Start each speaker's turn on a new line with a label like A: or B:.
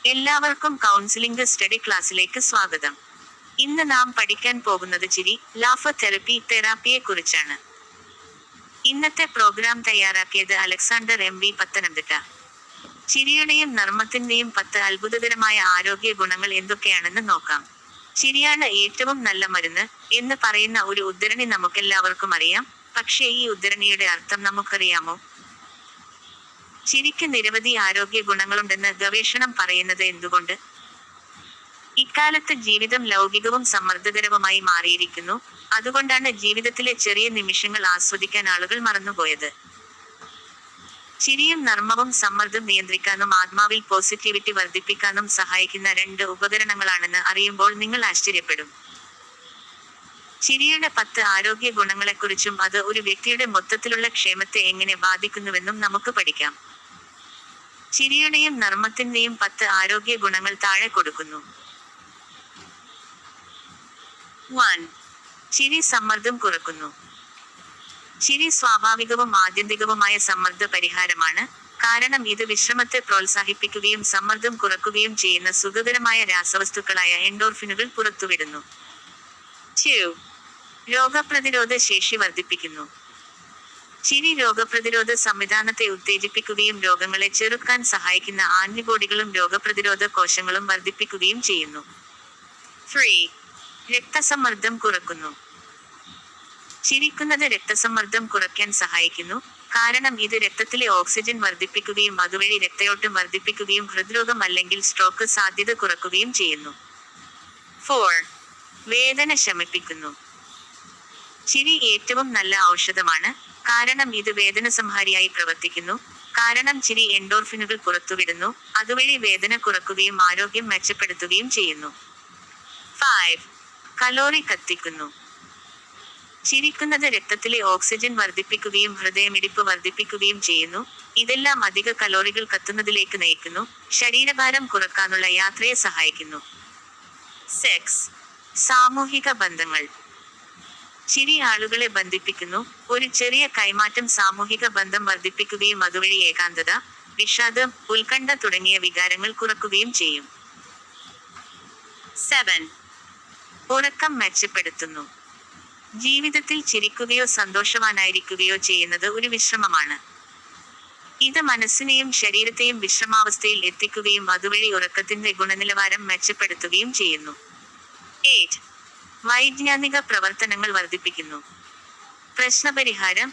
A: എല്ലാവർക്കും counselling study ക്ലാസ്സിലേക്ക് സ്വാഗതം. ഇന്ന് നാം പഠിക്കാൻ പോകുന്നത് ചിരി ലാഫ് തെറാപ്പിയെ കുറിച്ചാണ്. ഇന്നത്തെ പ്രോഗ്രാം തയ്യാറാക്കിയത് അലക്സാണ്ടർ എം വി പത്തനംതിട്ട. ചിരിയുടെയും നർമ്മത്തിന്റെയും 10 അത്ഭുതകരമായ ആരോഗ്യ ഗുണങ്ങൾ എന്തൊക്കെയാണെന്ന് നോക്കാം. ചിരിയാണ് ഏറ്റവും നല്ല മരുന്ന് എന്ന് പറയുന്ന ഒരു ഉദ്ധരണി നമുക്കെല്ലാവർക്കും അറിയാം. പക്ഷേ ഈ ഉദ്ധരണിയുടെ അർത്ഥം നമുക്കറിയാമോ? ചിരിക്ക് നിരവധി ആരോഗ്യ ഗുണങ്ങളുണ്ടെന്ന് ഗവേഷണം പറയുന്നത് എന്തുകൊണ്ട്? ഇക്കാലത്ത് ജീവിതം ലൗകികവും സമ്മർദ്ദകരവുമായി മാറിയിരിക്കുന്നു. അതുകൊണ്ടാണ് ജീവിതത്തിലെ ചെറിയ നിമിഷങ്ങൾ ആസ്വദിക്കാൻ ആളുകൾ മറന്നുപോയത്. ചിരിയും നർമ്മവും സമ്മർദ്ദം നിയന്ത്രിക്കാനും ആത്മാവിൽ പോസിറ്റിവിറ്റി വർദ്ധിപ്പിക്കാനും സഹായിക്കുന്ന 2 ഉപകരണങ്ങളാണെന്ന് അറിയുമ്പോൾ നിങ്ങൾ ആശ്ചര്യപ്പെടും. ചിരിയുടെ 10 ആരോഗ്യ ഗുണങ്ങളെക്കുറിച്ചും അത് ഒരു വ്യക്തിയുടെ മൊത്തത്തിലുള്ള ക്ഷേമത്തെ എങ്ങനെ ബാധിക്കുന്നുവെന്നും നമുക്ക് പഠിക്കാം. ചിരിയുടെയും നർമ്മത്തിന്റെയും 10 ആരോഗ്യ ഗുണങ്ങൾ താഴെ കൊടുക്കുന്നു. 1. ചിരി സമ്മർദ്ദം കുറക്കുന്നു. ചിരി സ്വാഭാവികവും ആത്യന്തികവുമായ സമ്മർദ്ദ പരിഹാരമാണ്. കാരണം ഇത് വിശ്രമത്തെ പ്രോത്സാഹിപ്പിക്കുകയും സമ്മർദ്ദം കുറയ്ക്കുകയും ചെയ്യുന്ന സുഖകരമായ രാസവസ്തുക്കളായ എൻഡോർഫിനുകൾ പുറത്തുവിടുന്നു. 2. രോഗപ്രതിരോധ ശേഷി വർദ്ധിപ്പിക്കുന്നു. ചിരി രോഗപ്രതിരോധ സംവിധാനത്തെ ഉത്തേജിപ്പിക്കുകയും രോഗങ്ങളെ ചെറുക്കാൻ സഹായിക്കുന്ന ആന്റിബോഡികളും രോഗപ്രതിരോധ കോശങ്ങളും വർദ്ധിപ്പിക്കുകയും ചെയ്യുന്നു. 3. രക്തസമ്മർദ്ദം കുറയ്ക്കുന്നു. ചിരിക്കുന്നത് രക്തസമ്മർദ്ദം കുറയ്ക്കാൻ സഹായിക്കുന്നു. കാരണം ഇത് രക്തത്തിലെ ഓക്സിജൻ വർദ്ധിപ്പിക്കുകയും അതുവഴി രക്തയോട്ടം വർദ്ധിപ്പിക്കുകയും ഹൃദ്രോഗം അല്ലെങ്കിൽ സ്ട്രോക്ക് സാധ്യത കുറയ്ക്കുകയും ചെയ്യുന്നു. 4. വേദന ശമിപ്പിക്കുന്നു. ചിരി ഏറ്റവും നല്ല ഔഷധമാണ്. കാരണം ഇത് വേദനസംഹാരിയായി പ്രവർത്തിക്കുന്നു. കാരണം ചിരി എൻഡോർഫിനുകൾ പുറത്തുവിടുന്നു. അതുവഴി വേദന കുറയ്ക്കുകയും ആരോഗ്യം മെച്ചപ്പെടുത്തുകയും ചെയ്യുന്നു. 5. കലോറി കത്തിക്കുന്നു. ചിരിക്കുന്നത് രക്തത്തിലെ ഓക്സിജൻ വർദ്ധിപ്പിക്കുകയും ഹൃദയമിടിപ്പ് വർദ്ധിപ്പിക്കുകയും ചെയ്യുന്നു. ഇതെല്ലാം അധിക കലോറികൾ കത്തുന്നതിലേക്ക് നയിക്കുന്നു. ശരീരഭാരം കുറയ്ക്കാനുള്ള യാത്രയെ സഹായിക്കുന്നു. 6. സാമൂഹിക ബന്ധങ്ങൾ. ചിരി ആളുകളെ ബന്ധിപ്പിക്കുന്നു. ഒരു ചെറിയ കൈമാറ്റം സാമൂഹിക ബന്ധം വർദ്ധിപ്പിക്കുകയും അതുവഴി ഏകാന്തത, വിഷാദം, ഉത്കണ്ഠ തുടങ്ങിയ വികാരങ്ങൾ കുറയ്ക്കുകയും ചെയ്യും. 7. ഉറക്കം മെച്ചപ്പെടുത്തുന്നു. ജീവിതത്തിൽ ചിരിക്കുകയോ സന്തോഷവാനായിരിക്കുകയോ ചെയ്യുന്നത് ഒരു വിശ്രമമാണ്. ഇത് മനസ്സിനെയും ശരീരത്തെയും വിശ്രമാവസ്ഥയിൽ എത്തിക്കുകയും അതുവഴി ഉറക്കത്തിന്റെ ഗുണനിലവാരം മെച്ചപ്പെടുത്തുകയും ചെയ്യുന്നു. 8. വൈജ്ഞാനിക പ്രവർത്തനങ്ങൾ വർദ്ധിപ്പിക്കുന്നു. പ്രശ്നപരിഹാരം,